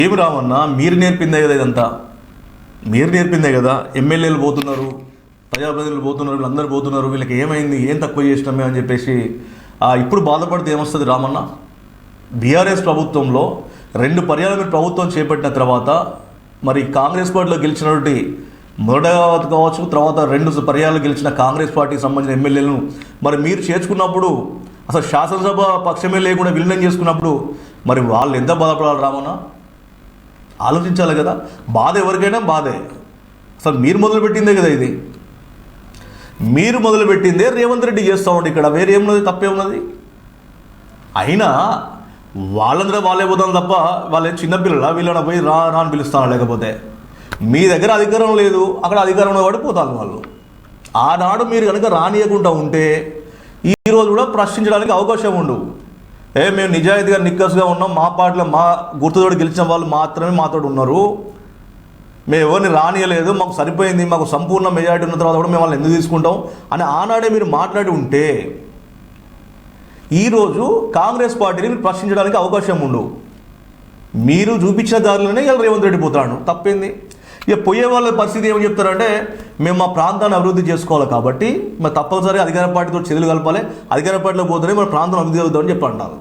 ఏమి రామన్నా, మీరు నేర్పిందే కదా ఇదంతా. మీరు నేర్పిందే కదా. ఎమ్మెల్యేలు పోతున్నారు, ప్రజాప్రతినిధులు పోతున్నారు, వీళ్ళందరూ పోతున్నారు, వీళ్ళకి ఏమైంది, ఏం తక్కువ చేసినామే అని చెప్పేసి ఇప్పుడు బాధపడితే ఏమొస్తుంది రామన్న? బీఆర్ఎస్ ప్రభుత్వంలో 2 పర్యాలు మీరు ప్రభుత్వం చేపట్టిన తర్వాత మరి కాంగ్రెస్ పార్టీలో గెలిచినటువంటి మొదట కావచ్చు, తర్వాత 2 పర్యాలు గెలిచిన కాంగ్రెస్ పార్టీకి సంబంధించిన ఎమ్మెల్యేలను మరి మీరు చేర్చుకున్నప్పుడు, అసలు శాసనసభ పక్షమే లేకుండా విలీనం చేసుకున్నప్పుడు మరి వాళ్ళు ఎంత బాధపడాలి రామన్న? ఆలోచించాలి కదా. బాధ ఎవరికైనా బాధే. అసలు మీరు మొదలుపెట్టిందే కదా ఇది. మీరు మొదలుపెట్టిందే రేవంత్ రెడ్డి చేస్తూ ఉండి ఇక్కడ వేరేమున్నది, తప్పేమున్నది? అయినా వాళ్ళందరూ వాళ్ళే పోతాం తప్ప వాళ్ళే చిన్నపిల్లల వీళ్ళని పోయి రా రా అని పిలుస్తాను. లేకపోతే మీ దగ్గర అధికారం లేదు, అక్కడ అధికారంలో పడి పోతాను వాళ్ళు. ఆనాడు మీరు కనుక రానియకుండా ఉంటే ఈరోజు కూడా ప్రశ్నించడానికి అవకాశం ఉండవు. మేము నిజాయితీగా నిక్కసుగా ఉన్నాం, మా పార్టీలో మా గుర్తుతోటి గెలిచిన వాళ్ళు మాత్రమే మాతో ఉన్నారు, మేము ఎవరిని రానియలేదు, మాకు సరిపోయింది, మాకు సంపూర్ణ మెజారిటీ ఉన్న తర్వాత కూడా మేము వాళ్ళని ఎందుకు తీసుకుంటాం అని ఆనాడే మీరు మాట్లాడి ఉంటే ఈరోజు కాంగ్రెస్ పార్టీని మీరు ప్రశ్నించడానికి అవకాశం ఉండవు. మీరు చూపించిన దారిలోనే ఇలా రేవంత్ రెడ్డి పోతాడు. తప్పేంది? ఇక పోయే వాళ్ళ పరిస్థితి ఏమని చెప్తారంటే, మేము మా ప్రాంతాన్ని అభివృద్ధి చేసుకోవాలి కాబట్టి మరి తప్పనిసరిగా అధికార పార్టీతో చెదులు కలపాలి, అధికార పార్టీలో పోతేనే మరి ప్రాంతం అభివృద్ధి అవుతామని చెప్పి అంటారు.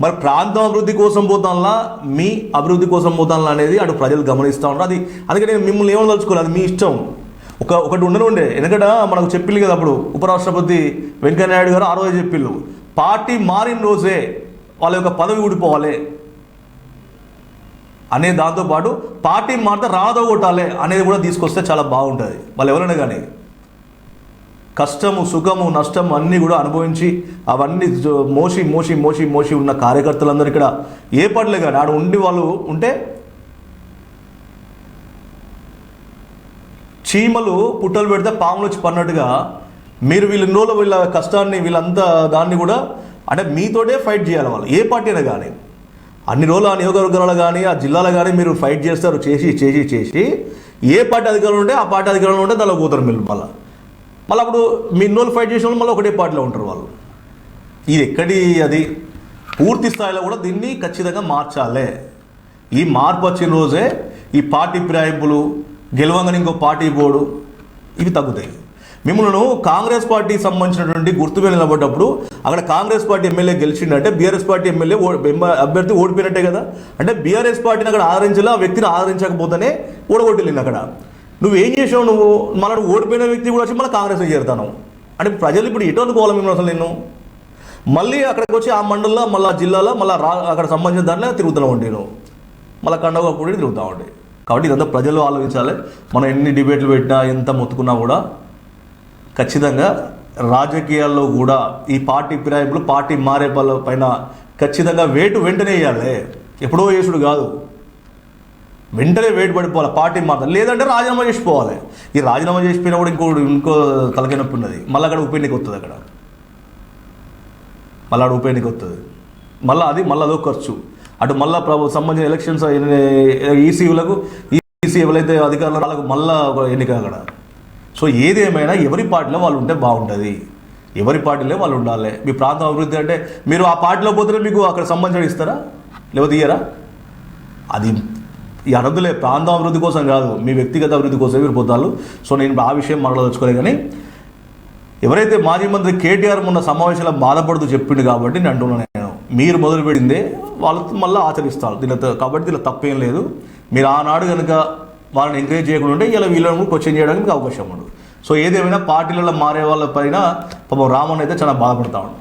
మరి ప్రాంతం అభివృద్ధి కోసం పోతాంలా, మీ అభివృద్ధి కోసం పోతాంలా అనేది అటు ప్రజలు గమనిస్తూ ఉంటారు. అది అందుకే నేను మిమ్మల్ని ఏమని తలుచుకోవాలి, అది మీ ఇష్టం. ఒకటి ఉండనుండే. ఎందుకంటే మనకు చెప్పిల్లు కదా, అప్పుడు ఉపరాష్ట్రపతి వెంకయ్యనాయుడు గారు ఆ రోజు చెప్పిళ్ళు, పార్టీ మారిన రోజే వాళ్ళ యొక్క పదవి ఊడిపోవాలి అనే దాంతోపాటు పార్టీ మారితే రాదగొట్టాలి అనేది కూడా తీసుకొస్తే చాలా బాగుంటుంది. వాళ్ళు ఎవరైనా కానీ కష్టము, సుఖము, నష్టము అన్నీ కూడా అనుభవించి అవన్నీ మోసి మోసి మోసి మోసి ఉన్న కార్యకర్తలందరూ ఇక్కడ ఏ పడలే కానీ ఆడ ఉండి వాళ్ళు ఉంటే చీమలు పుట్టలు పెడితే పాములు వచ్చి పన్నట్టుగా మీరు వీళ్ళ కష్టాన్ని వీళ్ళంతా దాన్ని కూడా అంటే మీతోటే ఫైట్ చేయాలి వాళ్ళు. ఏ పార్టీ అయినా కానీ అన్ని రోజులు ఆ నియోజకవర్గాలు కానీ ఆ జిల్లాలో కానీ మీరు ఫైట్ చేస్తారు. చేసి చేసి చేసి ఏ పార్టీ అధికారంలో ఉంటే ఆ పార్టీ అధికారంలో ఉంటే దానిలో పోతారు మీరు. మళ్ళీ అప్పుడు మీ ఇన్నోళ్ళు ఫైట్ చేసిన వాళ్ళు మళ్ళీ ఒకటే పార్టీలో ఉంటారు వాళ్ళు. ఇది ఎక్కడి అది పూర్తి స్థాయిలో కూడా దీన్ని ఖచ్చితంగా మార్చాలి. ఈ మార్పు వచ్చిన రోజే ఈ పార్టీ ఫిరాయింపులు, గెలవంగానే ఇంకో పార్టీ పోడు, ఇవి తగ్గుతాయి. మిమ్మల్ని కాంగ్రెస్ పార్టీకి సంబంధించినటువంటి గుర్తు మీద నిలబడ్డప్పుడు అక్కడ కాంగ్రెస్ పార్టీ ఎమ్మెల్యే గెలిచిండంటే బీఆర్ఎస్ పార్టీ ఎమ్మెల్యే అభ్యర్థి ఓడిపోయినట్టే కదా. అంటే బీఆర్ఎస్ పార్టీని అక్కడ ఆదరించాలి, ఆ వ్యక్తిని ఆదరించకపోతేనే ఓడగొట్టలేను అక్కడ. నువ్వేం చేసావు? నువ్వు మళ్ళీ ఓడిపోయిన వ్యక్తి కూడా వచ్చి మళ్ళీ కాంగ్రెస్లో చేరుతాను అంటే ప్రజలు ఇప్పుడు ఎటు అనుకోవాలి మిమ్మల్ని? అసలు నేను మళ్ళీ అక్కడికి వచ్చి ఆ మండలంలో మళ్ళీ ఆ జిల్లాలో మళ్ళీ అక్కడ సంబంధించిన దాంట్లో తిరుగుతూ ఉంటే నువ్వు మళ్ళీ కండగా కూడా తిరుగుతూ ఉంటే. కాబట్టి ఇదంతా ప్రజలు ఆలోచించాలి. మనం ఎన్ని డిబేట్లు పెట్టినా ఎంత మొత్తుకున్నా కూడా ఖచ్చితంగా రాజకీయాల్లో కూడా ఈ పార్టీ ఫిరాయింపులు, పార్టీ మారే పైన ఖచ్చితంగా వెంటనే వేయాలి. ఎప్పుడో వేసుడు కాదు, వెంటనే వేటు పడిపోవాలి. పార్టీ మాత్రం లేదంటే రాజీనామా చేసిపోవాలి. ఈ రాజీనామా చేసిపోయినా కూడా ఇంకో తలకాయ నొప్పి ఉన్నది. మళ్ళీ అక్కడ ఉప ఎన్నిక వస్తుంది. మళ్ళీ అక్కడ ఉప ఎన్నిక వస్తుంది. మళ్ళీ అదో ఖర్చు. అటు మళ్ళీ సంబంధించిన ఎలక్షన్స్ ఈసీలకు ఎవరైతే అధికారులు వాళ్ళకు మళ్ళీ ఒక ఎన్నిక అక్కడ. సో ఏదేమైనా ఎవరి పార్టీలో వాళ్ళు ఉంటే బాగుంటుంది. ఎవరి పార్టీలో వాళ్ళు ఉండాలి. మీ ప్రాంతం అభివృద్ధి అంటే మీరు ఆ పార్టీలో పోతే మీకు అక్కడ సంబంధించిన ఇస్తారా లేకపోతే ఇయ్యరా? అది ఈ అనర్థులే. ప్రాంతం అభివృద్ధి కోసం కాదు, మీ వ్యక్తిగత అభివృద్ధి కోసం మీరు పోతారు. సో నేను ఆ విషయం మాట్లాడదలుచుకోలేదు. కానీ ఎవరైతే మాజీ మంత్రి కేటీఆర్ మొన్న సమావేశంలో బాధపడుతూ చెప్పిండు కాబట్టి నేను అంటున్నాను, నేను మీరు మొదలుపెట్టిందే వాళ్ళతో మళ్ళీ ఆచరిస్తారు దీనితో. కాబట్టి దీనిలో తప్పేం లేదు. మీరు ఆనాడు కనుక వాళ్ళని ఎంకరేజ్ చేయకుండా ఉంటే ఇలా వీళ్ళని క్వశ్చన్ చేయడానికి మీకు అవకాశం ఉండదు. సో ఏదేమైనా పార్టీలలో మారే వాళ్ళ పైన పాపం రామన్ అయితే చాలా బాధపడతా ఉన్నాడు.